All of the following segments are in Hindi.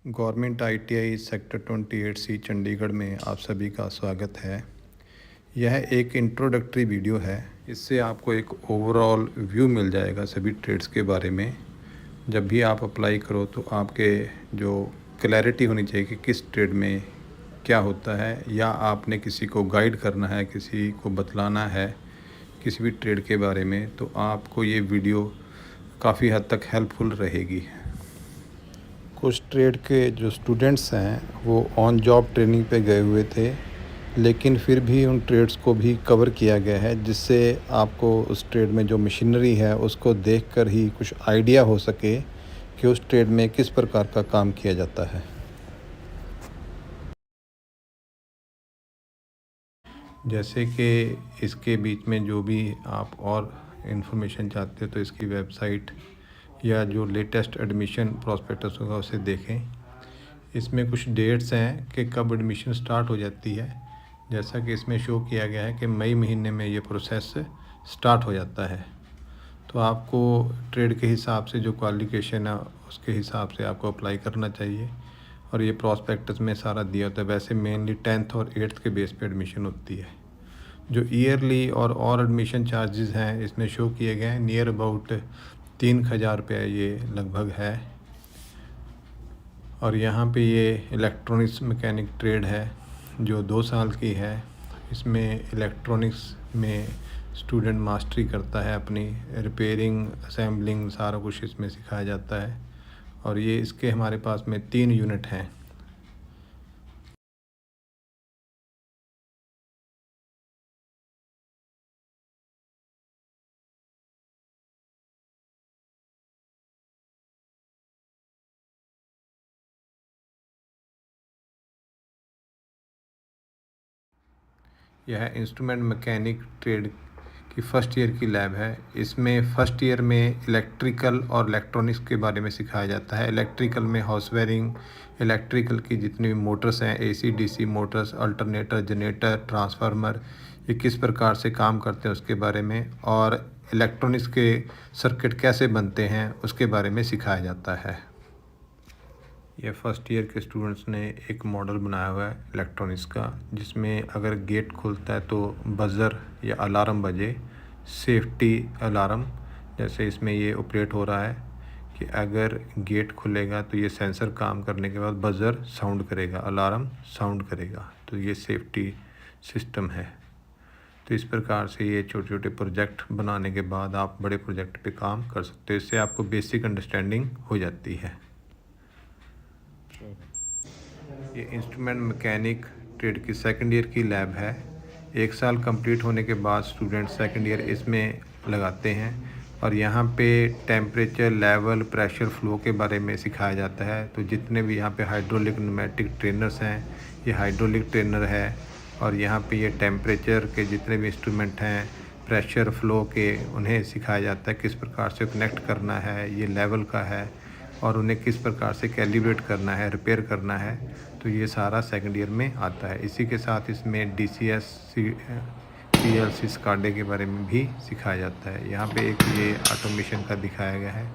Government ITI sector 28C Chandigarh में आप सभी का स्वागत है। यह एक इंट्रोडक्टरी वीडियो है। इससे आपको एक ओवरऑल व्यू मिल जाएगा सभी ट्रेड्स के बारे में। जब भी आप अप्लाई करो तो आपके जो क्लैरिटी होनी चाहिए कि किस ट्रेड में क्या होता है, या आपने किसी को गाइड करना है, किसी को बतलाना है किसी भी ट्रेड के बारे में, तो आपको ये वीडियो काफ़ी हद तक हेल्पफुल रहेगी। कुछ ट्रेड के जो स्टूडेंट्स हैं वो ऑन जॉब ट्रेनिंग पे गए हुए थे, लेकिन फिर भी उन ट्रेड्स को भी कवर किया गया है, जिससे आपको उस ट्रेड में जो मशीनरी है उसको देखकर ही कुछ आइडिया हो सके कि उस ट्रेड में किस प्रकार का काम किया जाता है। जैसे कि इसके बीच में जो भी आप और इन्फॉर्मेशन चाहते हो तो इसकी वेबसाइट या जो लेटेस्ट एडमिशन प्रॉस्पेक्टस होगा उसे देखें। इसमें कुछ डेट्स हैं कि कब एडमिशन स्टार्ट हो जाती है। जैसा कि इसमें शो किया गया है कि मई महीने में ये प्रोसेस स्टार्ट हो जाता है। तो आपको ट्रेड के हिसाब से जो क्वालिफिकेशन है उसके हिसाब से आपको अप्लाई करना चाहिए, और ये प्रॉस्पेक्टस में सारा दिया होता है। वैसे मेनली 10th और 8th के बेस पे एडमिशन होती है। जो ईयरली और एडमिशन चार्जेस हैं इसमें शो किए गए हैं। नियर अबाउट 3,000 रुपये ये लगभग है। और यहाँ पे ये इलेक्ट्रॉनिक्स मैकेनिक ट्रेड है जो 2 साल की है। इसमें इलेक्ट्रॉनिक्स में स्टूडेंट मास्टरी करता है, अपनी रिपेयरिंग, असेंबलिंग सारा कुछ इसमें सिखाया जाता है। और ये इसके हमारे पास में 3 यूनिट हैं। यह इंस्ट्रूमेंट मैकेनिक ट्रेड की फ़र्स्ट ईयर की लैब है। इसमें फ़र्स्ट ईयर में इलेक्ट्रिकल और इलेक्ट्रॉनिक्स के बारे में सिखाया जाता है। इलेक्ट्रिकल में हाउस वायरिंग, इलेक्ट्रिकल की जितनी भी मोटर्स हैं, AC DC Motors, alternator, generator, transformer, ये किस प्रकार से काम करते हैं उसके बारे में, और इलेक्ट्रॉनिक्स के सर्किट कैसे बनते हैं उसके बारे में सिखाया जाता है। ये फर्स्ट ईयर के स्टूडेंट्स ने एक मॉडल बनाया हुआ है इलेक्ट्रॉनिक्स का, जिसमें अगर गेट खुलता है तो बज़र या अलार्म बजे, सेफ्टी अलार्म। जैसे इसमें ये ऑपरेट हो रहा है कि अगर गेट खुलेगा तो ये सेंसर काम करने के बाद बज़र साउंड करेगा, अलार्म साउंड करेगा, तो ये सेफ्टी सिस्टम है। तो इस प्रकार से ये छोटे छोटे प्रोजेक्ट बनाने के बाद आप बड़े प्रोजेक्ट पे काम कर सकते हो। इससे आपको बेसिक अंडरस्टैंडिंग हो जाती है। ये इंस्ट्रूमेंट मैकेनिक ट्रेड की सेकंड ईयर की लैब है। 1 साल कंप्लीट होने के बाद स्टूडेंट सेकंड ईयर इसमें लगाते हैं, और यहाँ पे टेम्परेचर, लेवल, प्रेशर, फ्लो के बारे में सिखाया जाता है। तो जितने भी यहाँ पे हाइड्रोलिक, न्यूमेटिक ट्रेनर्स हैं, ये हाइड्रोलिक ट्रेनर है। और यहाँ पे ये टेम्परेचर के जितने भी इंस्ट्रूमेंट हैं, प्रेशर, फ्लो के, उन्हें सिखाया जाता है किस प्रकार से कनेक्ट करना है। ये लेवल का है और उन्हें किस प्रकार से कैलिब्रेट करना है, रिपेयर करना है। तो ये सारा सेकंड ईयर में आता है। इसी के साथ इसमें DCS, PLC, SCADA के बारे में भी सिखाया जाता है। यहाँ पे एक ये ऑटोमेशन का दिखाया गया है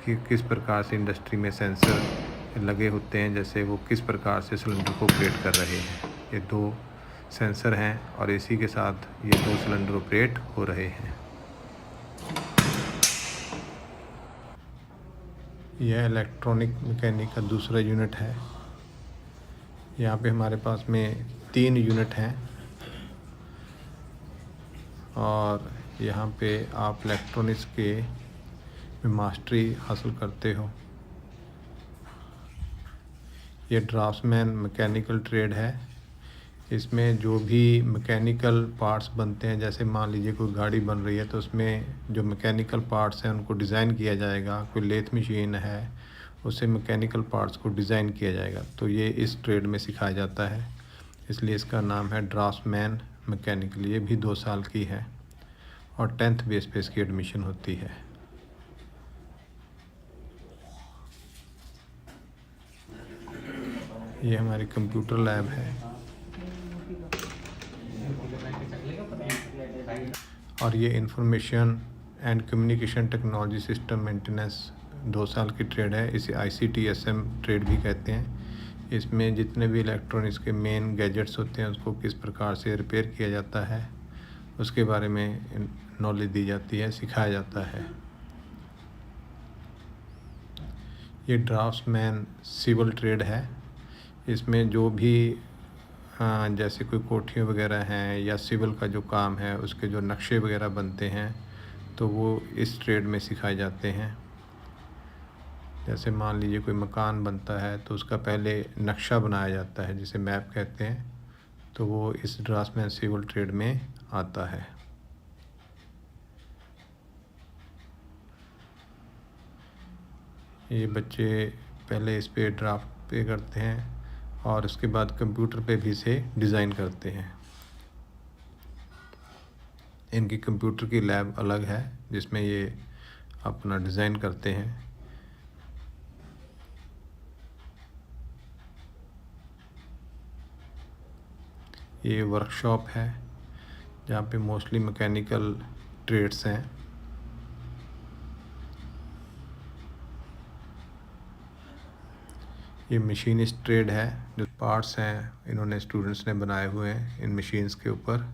कि किस प्रकार से इंडस्ट्री में सेंसर लगे होते हैं, जैसे वो किस प्रकार से सिलेंडर को ऑपरेट कर रहे हैं। ये 2 सेंसर हैं और इसी के साथ ये 2 सिलेंडर ऑपरेट हो रहे हैं। यह इलेक्ट्रॉनिक मैकेनिक का दूसरा यूनिट है। यहाँ पे हमारे पास में 3 यूनिट हैं, और यहाँ पे आप इलेक्ट्रॉनिक्स के में मास्टरी हासिल करते हो। ये ड्राफ्ट्समैन मैकेनिकल ट्रेड है। इसमें जो भी मैकेनिकल पार्ट्स बनते हैं, जैसे मान लीजिए कोई गाड़ी बन रही है तो उसमें जो मैकेनिकल पार्ट्स हैं उनको डिज़ाइन किया जाएगा। कोई लेथ मशीन है, उससे मैकेनिकल पार्ट्स को डिज़ाइन किया जाएगा। तो ये इस ट्रेड में सिखाया जाता है, इसलिए इसका नाम है ड्राफ्ट्समैन मैकेनिकल। ये भी 2 साल की है और 10th बेस पे इसकी एडमिशन होती है। ये हमारी कंप्यूटर लैब है, और ये information and communication technology system maintenance 2 साल की ट्रेड है। इसे ICTSM ट्रेड भी कहते हैं। इसमें जितने भी इलेक्ट्रॉनिक्स के मेन गैजेट्स होते हैं उसको किस प्रकार से रिपेयर किया जाता है उसके बारे में नॉलेज दी जाती है, सिखाया जाता है। ये ड्राफ्ट्समैन सिविल ट्रेड है। इसमें जो भी जैसे कोई कोठियाँ वगैरह हैं या सिविल का जो काम है उसके जो नक्शे वगैरह बनते हैं तो वो इस ट्रेड में सिखाए जाते हैं। जैसे मान लीजिए कोई मकान बनता है तो उसका पहले नक्शा बनाया जाता है जिसे मैप कहते हैं, तो वो इस ड्राफ्ट्समैन सिविल ट्रेड में आता है। ये बच्चे पहले इस पे ड्राफ्ट पे करते हैं और उसके बाद कंप्यूटर पे भी इसे डिज़ाइन करते हैं। इनकी कंप्यूटर की लैब अलग है जिसमें ये अपना डिज़ाइन करते हैं। ये वर्कशॉप है जहाँ पे मोस्टली मैकेनिकल ट्रेड्स हैं। ये मशीनिस्ट ट्रेड है, जो पार्ट्स हैं इन्होंने स्टूडेंट्स ने बनाए हुए हैं इन मशीन्स के ऊपर।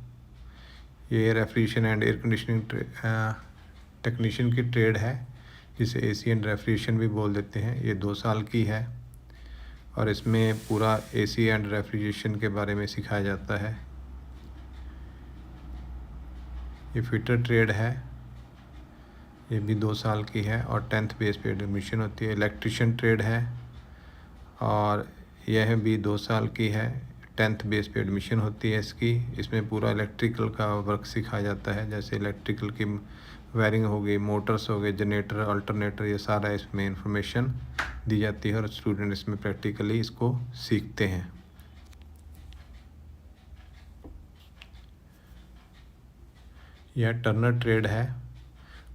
ये refrigeration and air conditioning technician की ट्रेड है जिसे AC एंड रेफ्रिजरेशन भी बोल देते हैं। ये 2 साल की है और इसमें पूरा AC एंड रेफ्रिजरेशन के बारे में सिखाया जाता है। ये फिटर ट्रेड है, ये भी 2 साल की है और 10th बेस पे एडमिशन होती है। इलेक्ट्रिशियन ट्रेड है और यह भी 2 साल की है, 10th बेस पे एडमिशन होती है इसकी। इसमें पूरा इलेक्ट्रिकल का वर्क सिखाया जाता है, जैसे इलेक्ट्रिकल की वायरिंग हो गई, मोटर्स हो गए, जनरेटर, अल्टरनेटर, ये सारा इसमें इंफॉर्मेशन दी जाती है और स्टूडेंट इसमें प्रैक्टिकली इसको सीखते हैं। यह टर्नर ट्रेड है।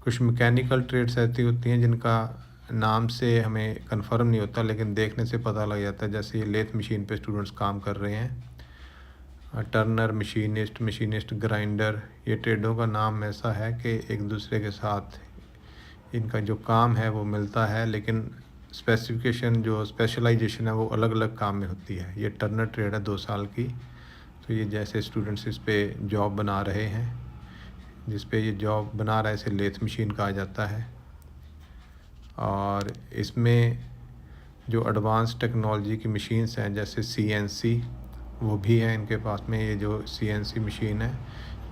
कुछ मैकेनिकल ट्रेड्स ऐसी होती हैं जिनका नाम से हमें कंफर्म नहीं होता लेकिन देखने से पता लग जाता है। जैसे ये लेथ मशीन पे स्टूडेंट्स काम कर रहे हैं। टर्नर, मशीनिस्ट, ग्राइंडर, ये ट्रेडों का नाम ऐसा है कि एक दूसरे के साथ इनका जो काम है वो मिलता है लेकिन स्पेसिफिकेशन, जो स्पेशलाइजेशन है वो अलग अलग काम में होती है। ये टर्नर ट्रेड है 2 साल की। तो ये जैसे स्टूडेंट्स इस पे जॉब बना रहे हैं, जिस पे ये जॉब बना रहा है इसे लेथ मशीन कहा जाता है। और इसमें जो एडवांस टेक्नोलॉजी की मशीन्स हैं जैसे CNC वो भी है इनके पास में। ये जो CNC मशीन है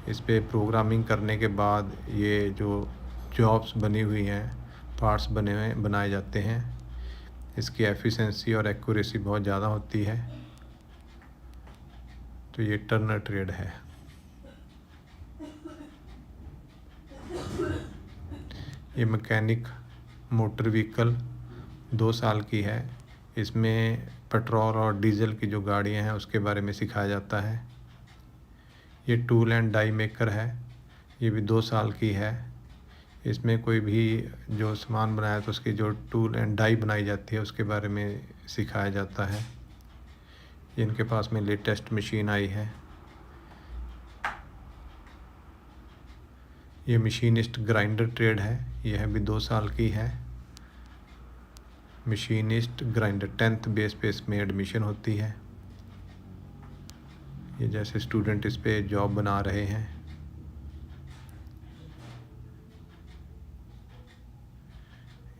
इस पे प्रोग्रामिंग करने के बाद ये जो जॉब्स बनी हुई हैं, पार्ट्स बनाए जाते हैं। इसकी एफिशिएंसी और एक्यूरेसी बहुत ज़्यादा होती है। तो ये टर्नर ट्रेड है। ये मैकेनिक मोटर व्हीकल 2 साल की है। इसमें पेट्रोल और डीजल की जो गाड़ियां हैं उसके बारे में सिखाया जाता है। ये टूल एंड डाई मेकर है, ये भी 2 साल की है। इसमें कोई भी जो सामान बनाया तो उसकी जो टूल एंड डाई बनाई जाती है उसके बारे में सिखाया जाता है। ये इनके पास में लेटेस्ट मशीन आई है। ये मशीनिस्ट ग्राइंडर ट्रेड है, यह भी 2 साल की है। मशीनिस्ट ग्राइंडर 10th बेस पे इसमें एडमिशन होती है। ये जैसे स्टूडेंट इस पे जॉब बना रहे हैं।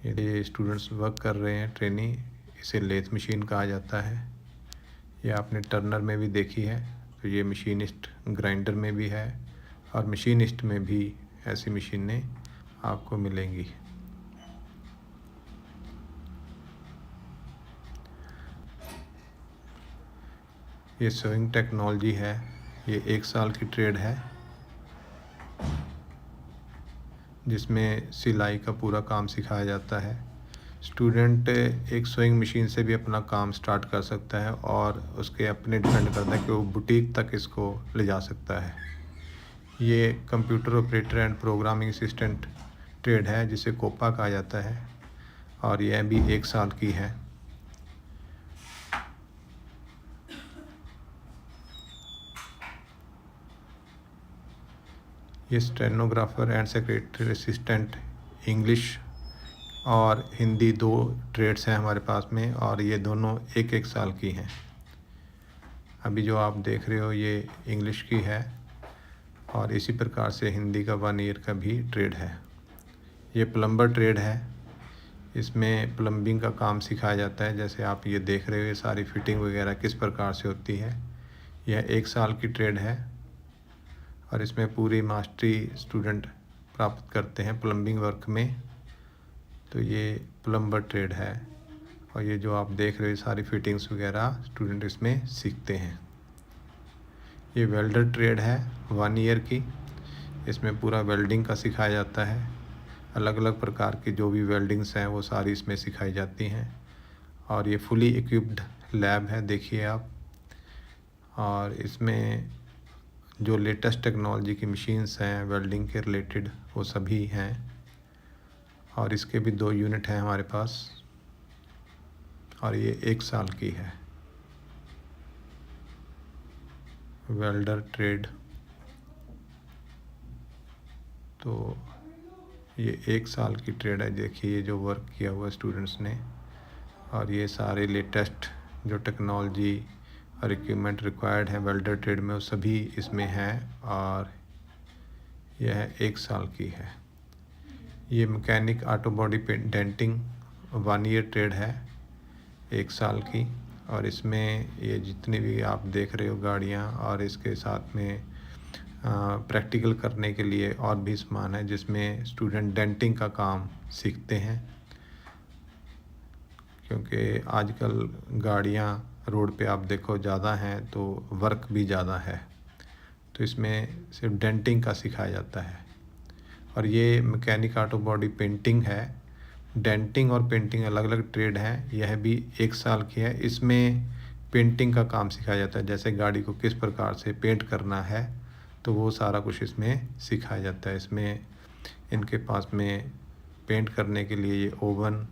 ये स्टूडेंट्स वर्क कर रहे हैं, ट्रेनी, इसे लेथ मशीन कहा जाता है। ये आपने टर्नर में भी देखी है, तो ये मशीनिस्ट ग्राइंडर में भी है और मशीनिस्ट में भी ऐसी मशीनें आपको मिलेंगी। ये सोइंग टेक्नोलॉजी है, ये 1 साल की ट्रेड है जिसमें सिलाई का पूरा काम सिखाया जाता है। स्टूडेंट एक सोइंग मशीन से भी अपना काम स्टार्ट कर सकता है और उसके अपने डिपेंड करता है कि वो बुटीक तक इसको ले जा सकता है। ये computer operator and programming assistant trade है जिसे कोपा कहा जाता है और यह भी 1 साल की है। ये stenographer and secretary assistant English और हिंदी 2 ट्रेड्स हैं हमारे पास में, और ये दोनों 1-1 साल की हैं। अभी जो आप देख रहे हो ये इंग्लिश की है, और इसी प्रकार से हिंदी का 1 ईयर का भी ट्रेड है। ये प्लम्बर ट्रेड है, इसमें प्लम्बिंग का काम सिखाया जाता है। जैसे आप ये देख रहे हो, ये सारी फिटिंग वगैरह किस प्रकार से होती है। यह 1 साल की ट्रेड है, और इसमें पूरी मास्टरी स्टूडेंट प्राप्त करते हैं प्लम्बिंग वर्क में। तो ये प्लम्बर ट्रेड है, और ये जो आप देख रहे हो सारी फिटिंग्स वगैरह स्टूडेंट इसमें सीखते हैं। ये वेल्डर ट्रेड है 1 ईयर की, इसमें पूरा वेल्डिंग का सिखाया जाता है। अलग अलग प्रकार की जो भी वेल्डिंग्स हैं वो सारी इसमें सिखाई जाती हैं, और ये फुली इक्विप्ड लैब है, देखिए आप। और इसमें जो लेटेस्ट टेक्नोलॉजी की मशीन्स हैं वेल्डिंग के रिलेटेड वो सभी हैं, और इसके भी 2 यूनिट हैं हमारे पास, और ये 1 साल की है। वेल्डर ट्रेड, तो ये 1 साल की ट्रेड है। देखिए ये जो वर्क किया हुआ स्टूडेंट्स ने, और ये सारे लेटेस्ट जो टेक्नोलॉजी और इक्विपमेंट रिक्वायर्ड है वेल्डर ट्रेड में वो सभी इसमें हैं, और यह 1 साल की है। ये mechanic auto body denting 1 year trade है, 1 साल की, और इसमें ये जितनी भी आप देख रहे हो गाड़ियाँ, और इसके साथ में प्रैक्टिकल करने के लिए और भी सामान है जिसमें स्टूडेंट डेंटिंग का काम सीखते हैं, क्योंकि आजकल गाड़ियाँ रोड पे आप देखो ज़्यादा हैं तो वर्क भी ज़्यादा है, तो इसमें सिर्फ डेंटिंग का सिखाया जाता है। और ये मैकेनिक ऑटो बॉडी पेंटिंग है। डेंटिंग और पेंटिंग अलग अलग ट्रेड हैं, यह भी 1 साल की है। इसमें पेंटिंग का काम सिखाया जाता है, जैसे गाड़ी को किस प्रकार से पेंट करना है, तो वो सारा कुछ इसमें सिखाया जाता है। इसमें इनके पास में पेंट करने के लिए ये ओवन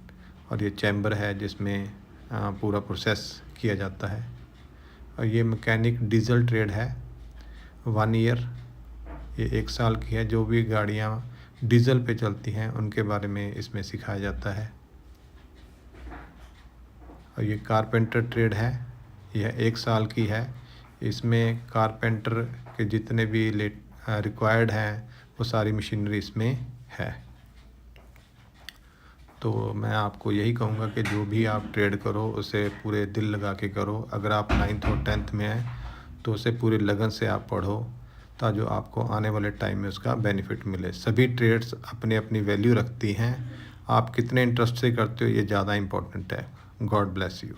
और ये चैम्बर है जिसमें पूरा प्रोसेस किया जाता है। और ये मैकेनिक डीजल ट्रेड है 1 ईयर, ये 1 साल की है। जो भी गाड़ियाँ डीजल पे चलती हैं उनके बारे में इसमें सिखाया जाता है। और ये कारपेंटर ट्रेड है, यह 1 साल की है। इसमें कारपेंटर के जितने भी रिक्वायर्ड हैं वो सारी मशीनरी इसमें है। तो मैं आपको यही कहूँगा कि जो भी आप ट्रेड करो उसे पूरे दिल लगा के करो। अगर आप 9th और 10th में हैं तो उसे पूरे लगन से आप पढ़ो, ताकि आपको आने वाले टाइम में उसका बेनिफिट मिले। सभी ट्रेड्स अपनी अपनी वैल्यू रखती हैं, आप कितने इंटरेस्ट से करते हो ये ज़्यादा इम्पोर्टेंट है। God bless you.